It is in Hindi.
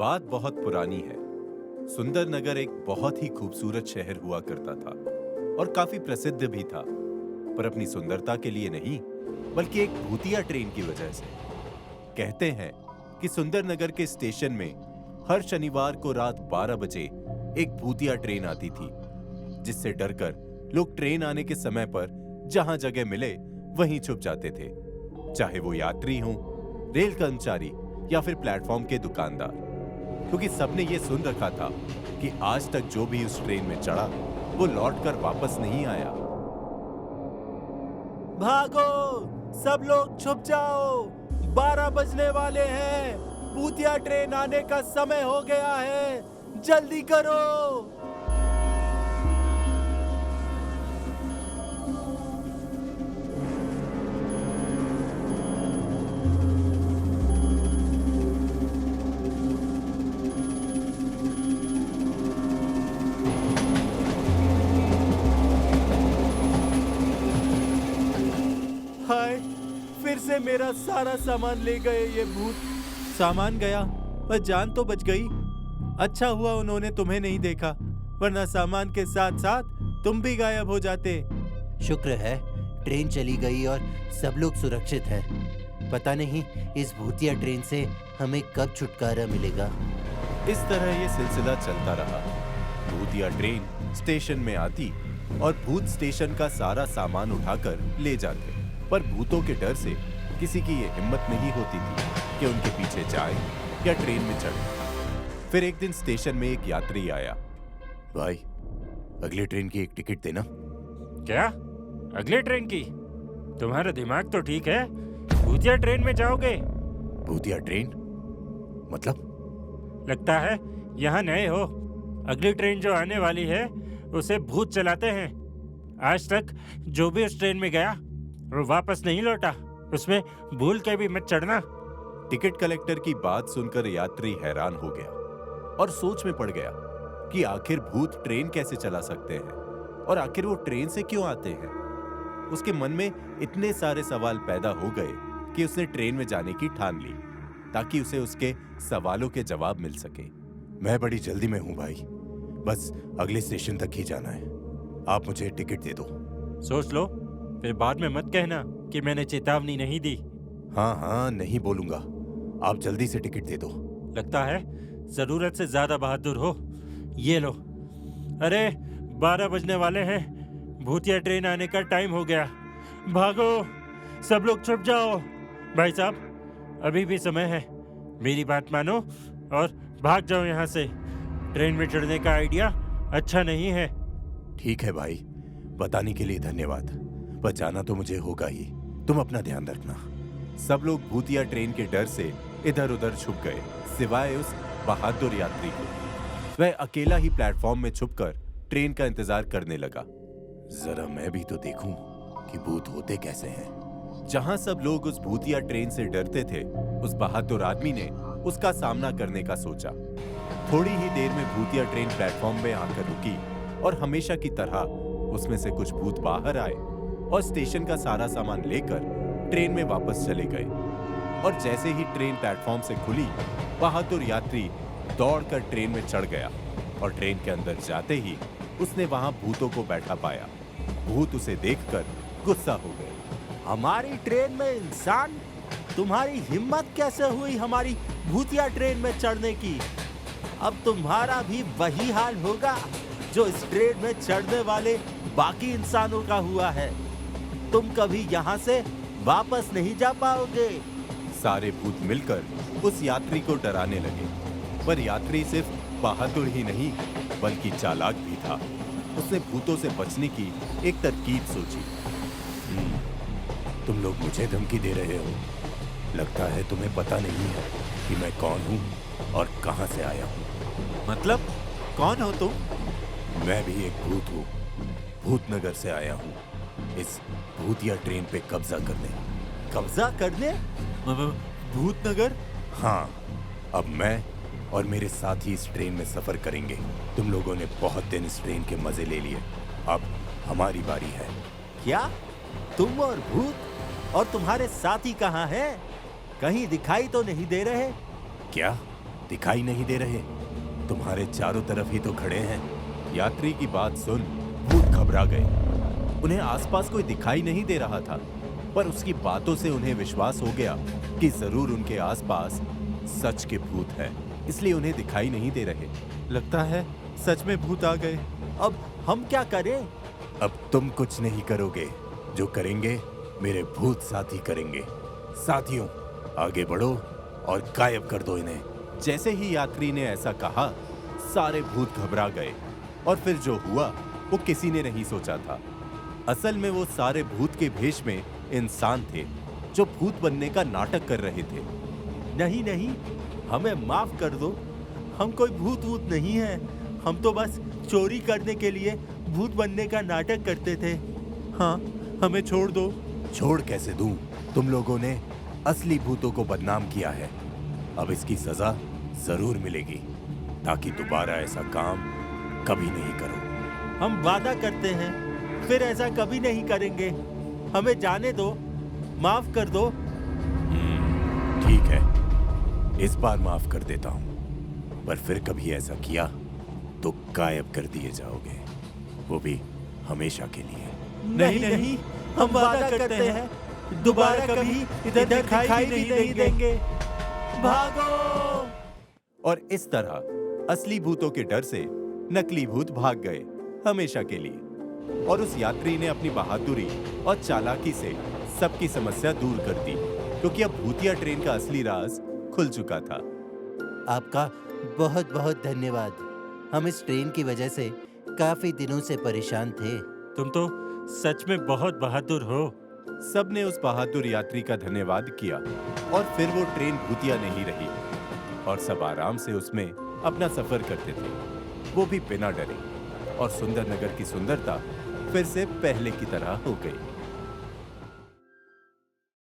बात बहुत पुरानी है। सुंदर नगर एक बहुत ही खूबसूरत शहर हुआ करता था और काफी प्रसिद्ध भी था, पर अपनी सुंदरता के लिए नहीं, बल्कि एक भूतिया ट्रेन की वजह से। कहते हैं कि सुंदर नगर के स्टेशन में हर शनिवार को रात 12 बजे एक भूतिया ट्रेन आती थी, जिससे डरकर लोग ट्रेन आने के समय पर जहां जगह मिले वहीं छुप जाते थे, चाहे वो यात्री हों, रेल कर्मचारी या फिर प्लेटफॉर्म के दुकानदार, क्योंकि सबने ये सुन रखा था कि आज तक जो भी उस ट्रेन में चढ़ा वो लौटकर वापस नहीं आया। भागो, सब लोग छुप जाओ, 12 बजने वाले हैं, भूतिया ट्रेन आने का समय हो गया है, जल्दी करो। हाय, फिर से मेरा सारा सामान ले गए ये भूत। सामान गया पर जान तो बच गई। अच्छा हुआ उन्होंने तुम्हें नहीं देखा, वरना सामान के साथ साथ तुम भी गायब हो जाते। शुक्र है ट्रेन चली गई और सब लोग सुरक्षित हैं। पता नहीं इस भूतिया ट्रेन से हमें कब छुटकारा मिलेगा। इस तरह ये सिलसिला चलता रहा। भूतिया ट्रेन स्टेशन में आती और भूत स्टेशन का सारा सामान उठाकर ले जाते, पर भूतों के डर से किसी की ये हिम्मत नहीं होती थी कि उनके पीछे जाए या ट्रेन में चढ़े। फिर एक दिन स्टेशन में एक यात्री आया। भाई, अगली ट्रेन की एक टिकट देना। क्या? अगले ट्रेन की? तुम्हारा दिमाग तो ठीक है, भूतिया ट्रेन में जाओगे? भूतिया ट्रेन मतलब? लगता है यहाँ नए हो। अगली ट्रेन जो आने वाली है उसे भूत चलाते हैं। आज तक जो भी उस ट्रेन में गया वो वापस नहीं लौटा। उसमें भूल के भी मत चढ़ना। टिकट कलेक्टर की बात सुनकर यात्री हैरान हो गया और सोच में पड़ गया कि आखिर भूत ट्रेन कैसे चला सकते हैं और आखिर वो ट्रेन से क्यों आते हैं। उसके मन में इतने सारे सवाल पैदा हो गए कि उसने ट्रेन में जाने की ठान ली, ताकि उसे उसके सवालों के जवाब मिल सके। मैं बड़ी जल्दी में हूं भाई, बस अगले स्टेशन तक ही जाना है, आप मुझे टिकट दे दो। सोच लो, फिर बाद में मत कहना कि मैंने चेतावनी नहीं दी। हाँ, नहीं बोलूंगा, आप जल्दी से टिकट दे दो। लगता है जरूरत से ज्यादा बहादुर हो। ये लो। अरे 12 बजने वाले हैं, भूतिया ट्रेन आने का टाइम हो गया। भागो, सब लोग छुप जाओ। भाई साहब, अभी भी समय है, मेरी बात मानो और भाग जाओ यहाँ से। ट्रेन में चढ़ने का आइडिया अच्छा नहीं है। ठीक है भाई, बताने के लिए धन्यवाद, पर जाना तो मुझे होगा ही, तुम अपना ध्यान रखना। सब लोग भूतिया ट्रेन के डर से इधर उधर छुप गए, सिवाय उस बहादुर यात्री को। वह अकेला ही प्लेटफॉर्म में छुपकर ट्रेन का इंतजार करने लगा। जरा मैं भी तो देखूं कि भूत होते कैसे हैं। जहां सब लोग उस भूतिया ट्रेन से डरते थे, उस बहादुर आदमी ने उसका सामना करने का सोचा। थोड़ी ही देर में भूतिया ट्रेन प्लेटफॉर्म में आकर रुकी और हमेशा की तरह उसमें से कुछ भूत बाहर आए और स्टेशन का सारा सामान लेकर ट्रेन में वापस चले गए। और जैसे ही ट्रेन प्लेटफॉर्म से खुली, बहादुर यात्री दौड़कर ट्रेन में चढ़ गया और ट्रेन के अंदर जाते ही उसने वहां भूतों को बैठा पाया। भूत उसे देखकर गुस्सा हो गए। हमारी ट्रेन में इंसान? तुम्हारी हिम्मत कैसे हुई हमारी भूतिया ट्रेन में चढ़ने की? अब तुम्हारा भी वही हाल होगा जो इस ट्रेन में चढ़ने वाले बाकी इंसानों का हुआ है। तुम कभी यहाँ से वापस नहीं जा पाओगे। सारे भूत मिलकर उस यात्री को डराने लगे, पर यात्री सिर्फ बहादुर ही नहीं बल्कि चालाक भी था। उसने भूतों से बचने की एक तरकीब सोची। तुम लोग मुझे धमकी दे रहे हो। लगता है तुम्हें पता नहीं है कि मैं कौन हूँ और कहाँ से आया हूँ। मतलब कौन हो तुम? मैं भी एक भूत हूँ, भूतनगर से आया हूँ, इस भूतिया ट्रेन पे कब्जा करने। कब्जा करने? भूतनगर? हाँ, अब मैं और मेरे साथी इस ट्रेन में सफर करेंगे। तुम लोगों ने बहुत दिन इस ट्रेन के मजे ले लिए, अब हमारी बारी है। क्या? तुम और भूत? और तुम्हारे साथी कहाँ हैं? कहीं दिखाई तो नहीं दे रहे। क्या दिखाई नहीं दे रहे? तुम्हारे चारों तरफ ही तो खड़े हैं। यात्री की बात सुन भूत घबरा गए। उन्हें आसपास कोई दिखाई नहीं दे रहा था, पर उसकी बातों से उन्हें विश्वास हो गया कि जरूर उनके आसपास सच के भूत हैं, इसलिए उन्हें दिखाई नहीं दे रहे। लगता है सच में भूत आ गए। अब हम क्या करें? अब तुम कुछ नहीं करोगे, जो करेंगे मेरे भूत साथी करेंगे। साथियों, आगे बढ़ो और गायब कर दो इन्हें। जैसे ही यात्री ने ऐसा कहा, सारे भूत घबरा गए और फिर जो हुआ वो किसी ने नहीं सोचा था। असल में वो सारे भूत के भेष में इंसान थे जो भूत बनने का नाटक कर रहे थे। नहीं नहीं, हमें माफ कर दो। हम कोई भूत वूत नहीं है। हम तो बस चोरी करने के लिए भूत बनने का नाटक करते थे। हाँ, हमें छोड़ दो। छोड़ कैसे दूं? तुम लोगों ने असली भूतों को बदनाम किया है। अब इसकी सजा जरूर मिलेगी, ताकि दोबारा ऐसा काम कभी नहीं करो। हम वादा करते हैं फिर ऐसा कभी नहीं करेंगे। हमें जाने दो, माफ कर दो। ठीक है, इस बार माफ कर देता हूं, पर फिर कभी ऐसा किया तो गायब कर दिए जाओगे, वो भी हमेशा के लिए। नहीं नहीं, हम वादा करते हैं दोबारा कभी इधर दिखाई नहीं देंगे। भागो! और इस तरह असली भूतों के डर से नकली भूत भाग गए हमेशा के लिए। और उस यात्री ने अपनी बहादुरी और चालाकी से सबकी समस्या दूर कर दी, क्योंकि अब भूतिया ट्रेन का असली राज खुल चुका था। आपका बहुत बहुत धन्यवाद। हम इस ट्रेन की वजह से काफी दिनों से परेशान थे। तुम तो सच में बहुत बहादुर हो। सबने उस बहादुर यात्री का धन्यवाद किया और फिर वो ट्रेन भूतिया नहीं रही और सब आराम से उसमें अपना सफर करते थे, वो भी बिना डरे। और सुंदर नगर की सुंदरता फिर से पहले की तरह हो गई।